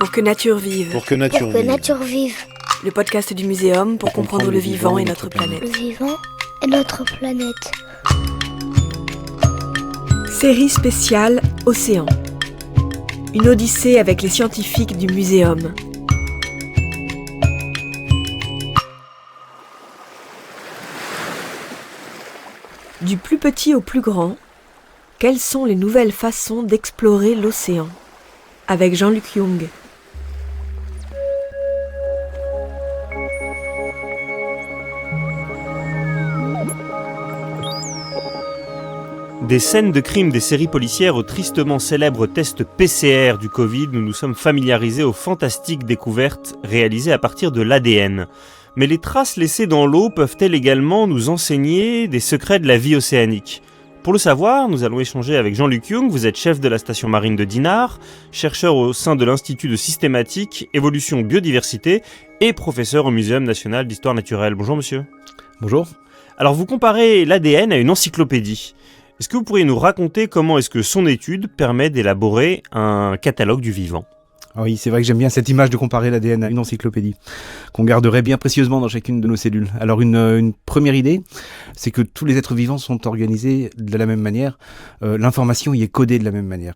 Pour que nature vive. Pour que nature vive. Le podcast du Muséum pour comprendre le vivant et notre planète. Le vivant et notre planète. Série spéciale Océan. Une odyssée avec les scientifiques du Muséum. Du plus petit au plus grand, quelles sont les nouvelles façons d'explorer l'océan ? Avec Jean-Luc Young. Des scènes de crimes des séries policières au tristement célèbre test PCR du Covid, nous nous sommes familiarisés aux fantastiques découvertes réalisées à partir de l'ADN. Mais les traces laissées dans l'eau peuvent-elles également nous enseigner des secrets de la vie océanique ? Pour le savoir, nous allons échanger avec Jean-Luc Young. Vous êtes chef de la station marine de Dinard, chercheur au sein de l'Institut de systématique, évolution, biodiversité et professeur au Muséum national d'histoire naturelle. Bonjour monsieur. Bonjour. Alors vous comparez l'ADN à une encyclopédie. Est-ce que vous pourriez nous raconter comment est-ce que son étude permet d'élaborer un catalogue du vivant ? Oui, c'est vrai que j'aime bien cette image de comparer l'ADN à une encyclopédie, qu'on garderait bien précieusement dans chacune de nos cellules. Alors une première idée, c'est que tous les êtres vivants sont organisés de la même manière, l'information y est codée de la même manière.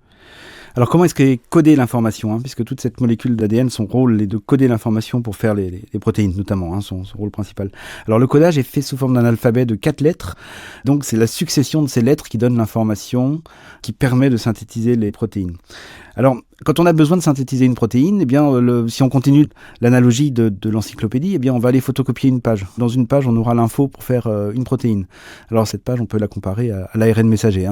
Alors comment est-ce qu'est codée l'information, puisque toute cette molécule d'ADN, son rôle est de coder l'information pour faire les protéines notamment, son rôle principal. Alors le codage est fait sous forme d'un alphabet de 4 lettres, donc c'est la succession de ces lettres qui donne l'information qui permet de synthétiser les protéines. Alors, quand on a besoin de synthétiser une protéine, eh bien, si on continue l'analogie de l'encyclopédie, eh bien, on va aller photocopier une page. Dans une page, on aura l'info pour faire une protéine. Alors, cette page, on peut la comparer à l'ARN messager.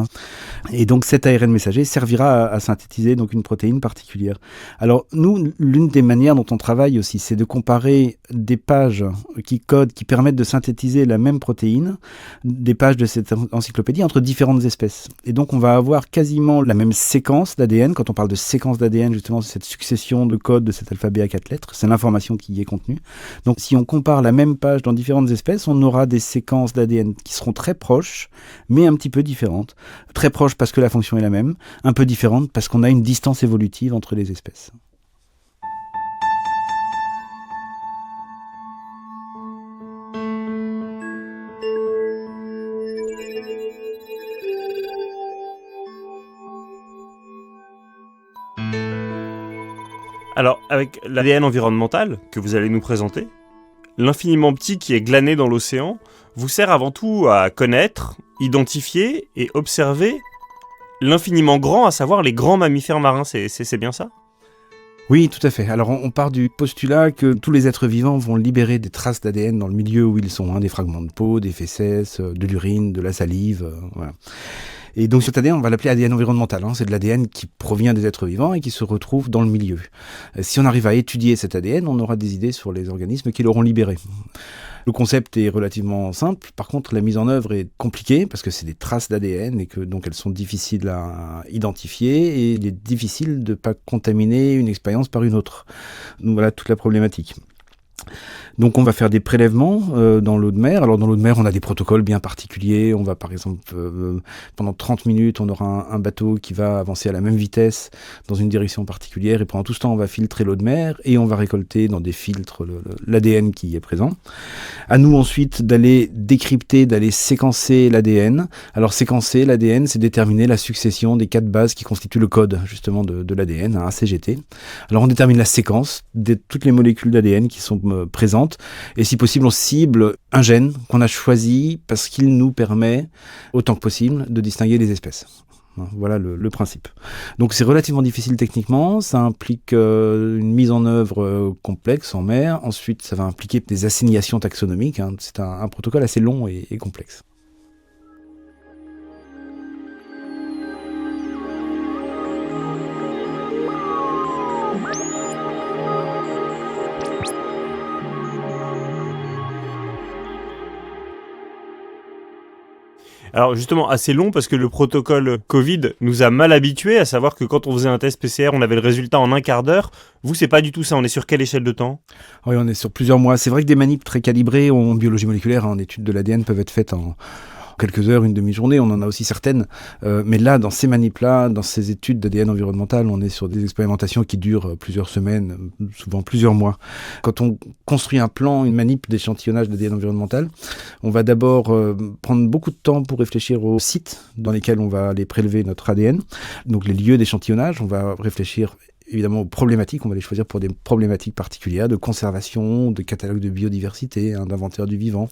Et donc, cet ARN messager servira à synthétiser donc une protéine particulière. Alors, nous, l'une des manières dont on travaille aussi, c'est de comparer des pages qui codent, qui permettent de synthétiser la même protéine, des pages de cette encyclopédie entre différentes espèces. Et donc, on va avoir quasiment la même séquence d'ADN. Quand on parle de séquence d'ADN, justement, c'est cette succession de codes de cet alphabet à 4 lettres. C'est l'information qui y est contenue. Donc, si on compare la même page dans différentes espèces, on aura des séquences d'ADN qui seront très proches, mais un petit peu différentes. Très proches parce que la fonction est la même, un peu différentes parce qu'on a une distance évolutive entre les espèces. Alors, avec l'ADN environnemental que vous allez nous présenter, l'infiniment petit qui est glané dans l'océan vous sert avant tout à connaître, identifier et observer l'infiniment grand, à savoir les grands mammifères marins. C'est bien ça ? Oui, tout à fait. Alors, on part du postulat que tous les êtres vivants vont libérer des traces d'ADN dans le milieu où ils sont, des fragments de peau, des fesses, de l'urine, de la salive, voilà. Et donc cet ADN, on va l'appeler ADN environnemental. C'est de l'ADN qui provient des êtres vivants et qui se retrouve dans le milieu. Si on arrive à étudier cet ADN, on aura des idées sur les organismes qui l'auront libéré. Le concept est relativement simple. Par contre, la mise en œuvre est compliquée parce que c'est des traces d'ADN et que donc elles sont difficiles à identifier et il est difficile de ne pas contaminer une expérience par une autre. Donc voilà toute la problématique. Donc on va faire des prélèvements dans l'eau de mer. Alors dans l'eau de mer, on a des protocoles bien particuliers. On va par exemple, pendant 30 minutes, on aura un bateau qui va avancer à la même vitesse dans une direction particulière. Et pendant tout ce temps, on va filtrer l'eau de mer et on va récolter dans des filtres l'ADN qui y est présent. À nous ensuite d'aller décrypter, d'aller séquencer l'ADN. Alors séquencer l'ADN, c'est déterminer la succession des 4 bases qui constituent le code justement de l'ADN, un CGT. Alors on détermine la séquence de toutes les molécules d'ADN qui sont présentes. Et si possible, on cible un gène qu'on a choisi parce qu'il nous permet, autant que possible, de distinguer les espèces. Voilà le principe. Donc c'est relativement difficile techniquement, ça implique une mise en œuvre complexe en mer. Ensuite, ça va impliquer des assignations taxonomiques. C'est un protocole assez long et complexe. Alors justement, assez long parce que le protocole Covid nous a mal habitués, à savoir que quand on faisait un test PCR, on avait le résultat en un quart d'heure. Vous, c'est pas du tout ça. On est sur quelle échelle de temps ? Oui, on est sur plusieurs mois. C'est vrai que des manips très calibrées en biologie moléculaire, en études de l'ADN, peuvent être faites quelques heures, une demi-journée, on en a aussi certaines. Mais là, dans ces manips-là, dans ces études d'ADN environnemental, on est sur des expérimentations qui durent plusieurs semaines, souvent plusieurs mois. Quand on construit un plan, une manip d'échantillonnage d'ADN environnemental, on va d'abord prendre beaucoup de temps pour réfléchir aux sites dans lesquels on va aller prélever notre ADN, donc les lieux d'échantillonnage. On va réfléchir évidemment aux problématiques, on va les choisir pour des problématiques particulières de conservation, de catalogue de biodiversité, d'inventaire du vivant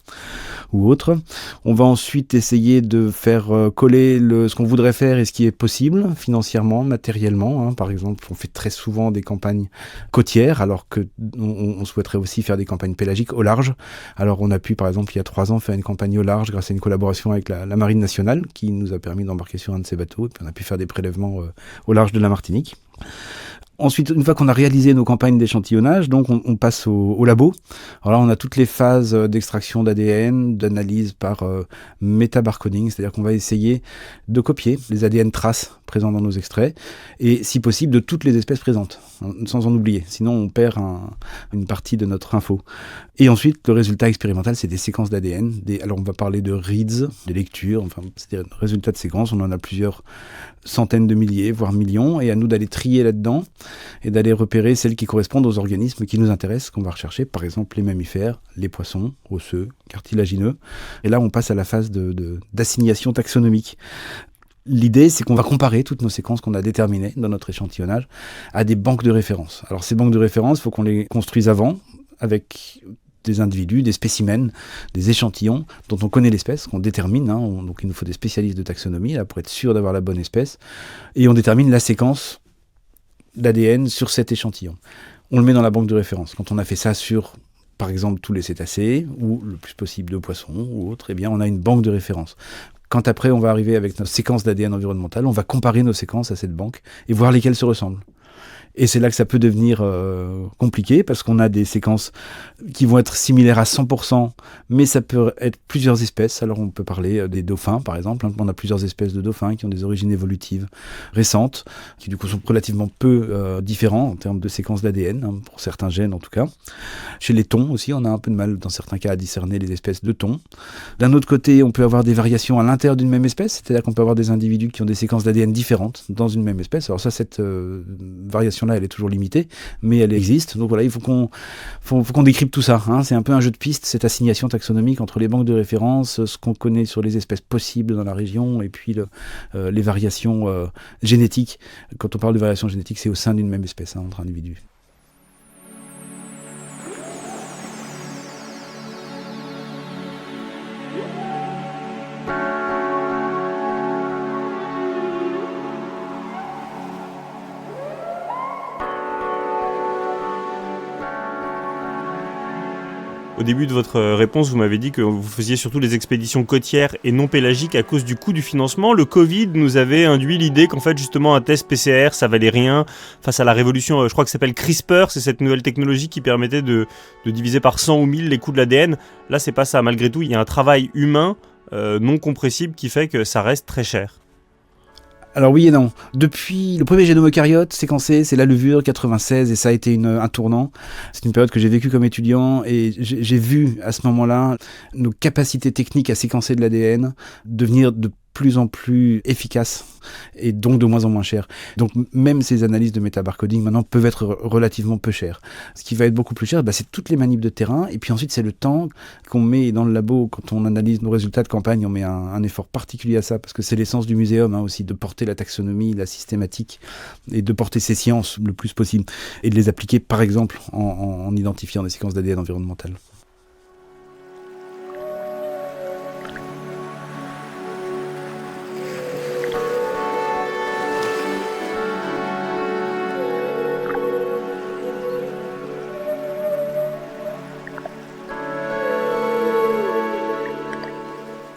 ou autre. On va ensuite essayer de faire coller ce qu'on voudrait faire et ce qui est possible financièrement, matériellement. Par exemple, on fait très souvent des campagnes côtières alors qu'on souhaiterait aussi faire des campagnes pélagiques au large. Alors on a pu par exemple il y a 3 ans faire une campagne au large grâce à une collaboration avec la Marine nationale qui nous a permis d'embarquer sur un de ces bateaux et puis on a pu faire des prélèvements au large de la Martinique. Ensuite, une fois qu'on a réalisé nos campagnes d'échantillonnage, donc on passe au labo. Alors là, on a toutes les phases d'extraction d'ADN, d'analyse par métabarcoding, c'est-à-dire qu'on va essayer de copier les ADN traces présents dans nos extraits, et si possible de toutes les espèces présentes, sans en oublier. Sinon, on perd une partie de notre info. Et ensuite, le résultat expérimental, c'est des séquences d'ADN. Alors, on va parler de reads, des lectures, c'est-à-dire des résultats de séquences. On en a plusieurs centaines de milliers, voire millions, et à nous d'aller trier là-dedans et d'aller repérer celles qui correspondent aux organismes qui nous intéressent, qu'on va rechercher, par exemple les mammifères, les poissons, osseux, cartilagineux. Et là, on passe à la phase d'assignation taxonomique. L'idée, c'est qu'on va comparer toutes nos séquences qu'on a déterminées dans notre échantillonnage à des banques de référence. Alors ces banques de référence, il faut qu'on les construise avant, avec des individus, des spécimens, des échantillons dont on connaît l'espèce, qu'on détermine. Donc il nous faut des spécialistes de taxonomie là, pour être sûr d'avoir la bonne espèce. Et on détermine la séquence d'ADN sur cet échantillon. On le met dans la banque de référence. Quand on a fait ça sur, par exemple, tous les cétacés, ou le plus possible de poissons ou autres, eh bien on a une banque de référence. Quand après on va arriver avec notre séquence d'ADN environnemental, on va comparer nos séquences à cette banque et voir lesquelles se ressemblent. Et c'est là que ça peut devenir compliqué, parce qu'on a des séquences qui vont être similaires à 100%, mais ça peut être plusieurs espèces. Alors on peut parler des dauphins, par exemple. On a plusieurs espèces de dauphins qui ont des origines évolutives récentes, qui du coup sont relativement peu différents en termes de séquences d'ADN, pour certains gènes en tout cas. Chez les thons aussi, on a un peu de mal dans certains cas à discerner les espèces de thons. D'un autre côté, on peut avoir des variations à l'intérieur d'une même espèce, c'est-à-dire qu'on peut avoir des individus qui ont des séquences d'ADN différentes dans une même espèce. Alors ça, cette variation-là, elle est toujours limitée, mais elle existe. Donc voilà, il faut qu'on décrypte tout ça. C'est un peu un jeu de piste, cette assignation taxonomique entre les banques de référence, ce qu'on connaît sur les espèces possibles dans la région, et puis les variations génétiques. Quand on parle de variations génétiques, c'est au sein d'une même espèce, entre individus. Au début de votre réponse, vous m'avez dit que vous faisiez surtout les expéditions côtières et non pélagiques à cause du coût du financement. Le Covid nous avait induit l'idée qu'en fait, justement, un test PCR, ça valait rien face à la révolution, je crois que ça s'appelle CRISPR, c'est cette nouvelle technologie qui permettait de diviser par 100 ou 1000 les coûts de l'ADN. Là, c'est pas ça. Malgré tout, il y a un travail humain non compressible qui fait que ça reste très cher. Alors oui et non. Depuis le premier génome eucaryote séquencé, c'est la levure 96, et ça a été un tournant. C'est une période que j'ai vécue comme étudiant, et j'ai vu à ce moment-là nos capacités techniques à séquencer de l'ADN devenir de plus en plus efficaces et donc de moins en moins chères. Donc même ces analyses de métabarcoding maintenant peuvent être relativement peu chères. Ce qui va être beaucoup plus cher, c'est toutes les manips de terrain, et puis ensuite c'est le temps qu'on met dans le labo. Quand on analyse nos résultats de campagne, on met un effort particulier à ça, parce que c'est l'essence du muséum aussi, de porter la taxonomie, la systématique, et de porter ces sciences le plus possible, et de les appliquer par exemple en identifiant des séquences d'ADN environnementales.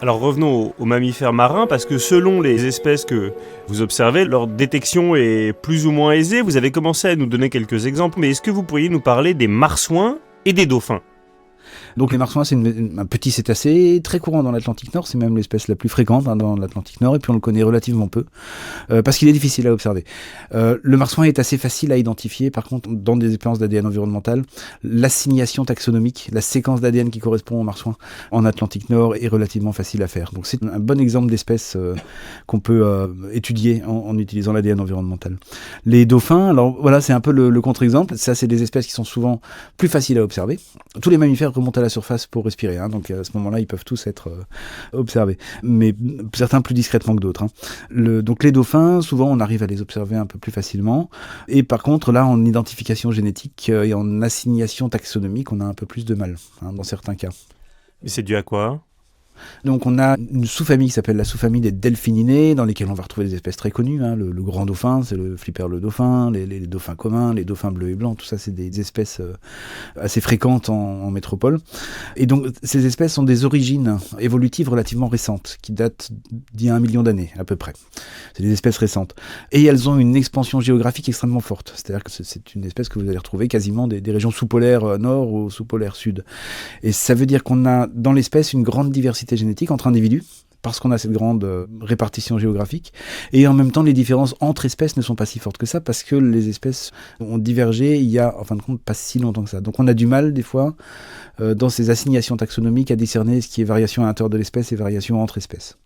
Alors revenons aux mammifères marins, parce que selon les espèces que vous observez, leur détection est plus ou moins aisée. Vous avez commencé à nous donner quelques exemples, mais est-ce que vous pourriez nous parler des marsouins et des dauphins ? Donc les marsouins, c'est un petit cétacé très courant dans l'Atlantique Nord, c'est même l'espèce la plus fréquente dans l'Atlantique Nord, et puis on le connaît relativement peu, parce qu'il est difficile à observer. Le marsouin est assez facile à identifier, par contre, dans des expériences d'ADN environnemental, l'assignation taxonomique, la séquence d'ADN qui correspond au marsouin en Atlantique Nord est relativement facile à faire. Donc c'est un bon exemple d'espèce qu'on peut étudier en utilisant l'ADN environnemental. Les dauphins, alors voilà, c'est un peu le contre-exemple. Ça, c'est des espèces qui sont souvent plus faciles à observer. Tous les mammifères remontent à la surface pour respirer, hein, donc à ce moment-là, ils peuvent tous être observés, mais certains plus discrètement que d'autres. Hein. Donc les dauphins, souvent, on arrive à les observer un peu plus facilement. Et par contre, là, en identification génétique et en assignation taxonomique, on a un peu plus de mal, hein, dans certains cas. Mais c'est dû à quoi ? Donc on a une sous-famille qui s'appelle la sous-famille des delphininés, dans lesquelles on va retrouver des espèces très connues. Hein. Le grand dauphin, c'est le flipperle dauphin, les dauphins communs, les dauphins bleus et blancs, tout ça c'est des espèces assez fréquentes en métropole. Et donc ces espèces ont des origines évolutives relativement récentes, qui datent d'il y a 1 million d'années à peu près. C'est des espèces récentes. Et elles ont une expansion géographique extrêmement forte, c'est-à-dire que c'est une espèce que vous allez retrouver quasiment des régions sous-polaires nord ou sous-polaires sud. Et ça veut dire qu'on a dans l'espèce une grande diversité génétique entre individus, parce qu'on a cette grande répartition géographique, et en même temps les différences entre espèces ne sont pas si fortes que ça, parce que les espèces ont divergé il y a en fin de compte pas si longtemps que ça. Donc on a du mal des fois dans ces assignations taxonomiques à discerner ce qui est variation à l'intérieur de l'espèce et variation entre espèces.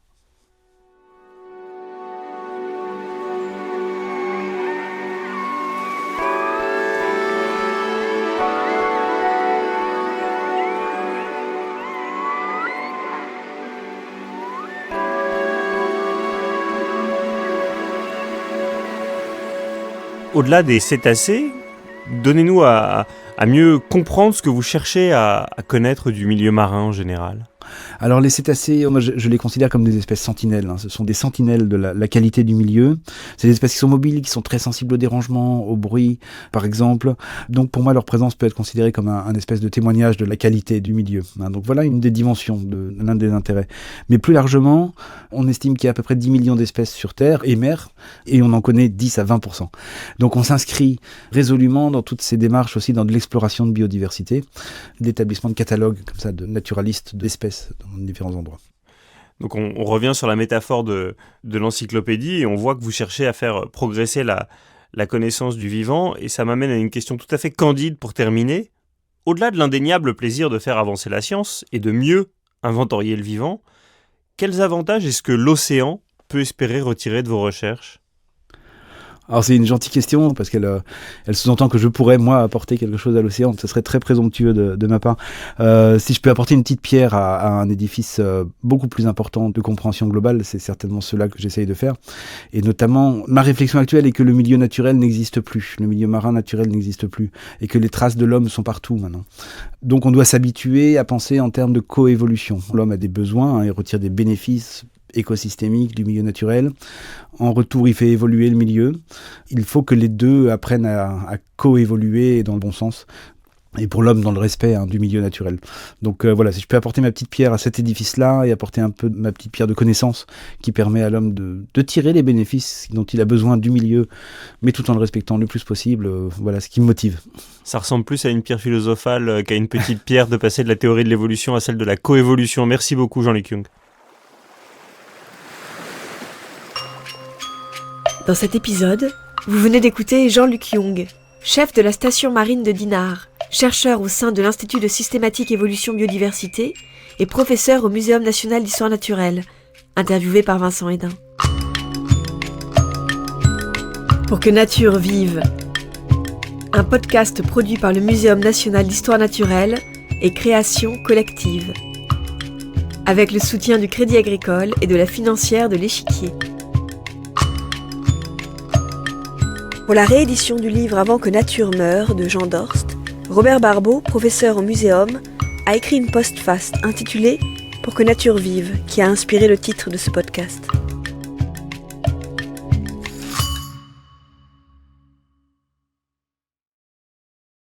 Au-delà des cétacés, donnez-nous à mieux comprendre ce que vous cherchez à connaître du milieu marin en général. Alors les cétacés, moi je les considère comme des espèces sentinelles. Hein. Ce sont des sentinelles de la qualité du milieu. C'est des espèces qui sont mobiles, qui sont très sensibles au dérangement, au bruit, par exemple. Donc pour moi, leur présence peut être considérée comme un espèce de témoignage de la qualité du milieu. Hein. Donc voilà une des dimensions de l'un des intérêts. Mais plus largement, on estime qu'il y a à peu près 10 millions d'espèces sur Terre et mer, et on en connaît 10 à 20%. Donc on s'inscrit résolument dans toutes ces démarches aussi dans de l'exploration de biodiversité, l'établissement de catalogues comme ça de naturalistes d'espèces dans différents endroits. Donc on revient sur la métaphore de l'encyclopédie et on voit que vous cherchez à faire progresser la connaissance du vivant, et ça m'amène à une question tout à fait candide pour terminer. Au-delà de l'indéniable plaisir de faire avancer la science et de mieux inventorier le vivant, quels avantages est-ce que l'océan peut espérer retirer de vos recherches ? Alors c'est une gentille question parce qu'elle sous-entend que je pourrais moi apporter quelque chose à l'océan. Ce serait très présomptueux de ma part. Si je peux apporter une petite pierre à un édifice beaucoup plus important de compréhension globale, c'est certainement cela que j'essaye de faire. Et notamment, ma réflexion actuelle est que le milieu naturel n'existe plus, le milieu marin naturel n'existe plus, et que les traces de l'homme sont partout maintenant. Donc on doit s'habituer à penser en termes de coévolution. L'homme a des besoins, hein, il retire des bénéfices écosystémique du milieu naturel. En retour, il fait évoluer le milieu. Il faut que les deux apprennent à coévoluer dans le bon sens. Et pour l'homme, dans le respect du milieu naturel. Donc voilà, si je peux apporter ma petite pierre à cet édifice-là et apporter un peu ma petite pierre de connaissance qui permet à l'homme de tirer les bénéfices dont il a besoin du milieu, mais tout en le respectant le plus possible, voilà ce qui me motive. Ça ressemble plus à une pierre philosophale qu'à une petite pierre de passer de la théorie de l'évolution à celle de la coévolution. Merci beaucoup, Jean-Luc Young. Dans cet épisode, vous venez d'écouter Jean-Luc Young, chef de la station marine de Dinard, chercheur au sein de l'Institut de systématique évolution biodiversité et professeur au Muséum national d'histoire naturelle, interviewé par Vincent Hédin. Pour que nature vive, un podcast produit par le Muséum national d'histoire naturelle et création collective, avec le soutien du Crédit Agricole et de la financière de l'Échiquier. Pour la réédition du livre Avant que nature meure de Jean Dorst, Robert Barbeau, professeur au Muséum, a écrit une postface intitulée Pour que nature vive, qui a inspiré le titre de ce podcast.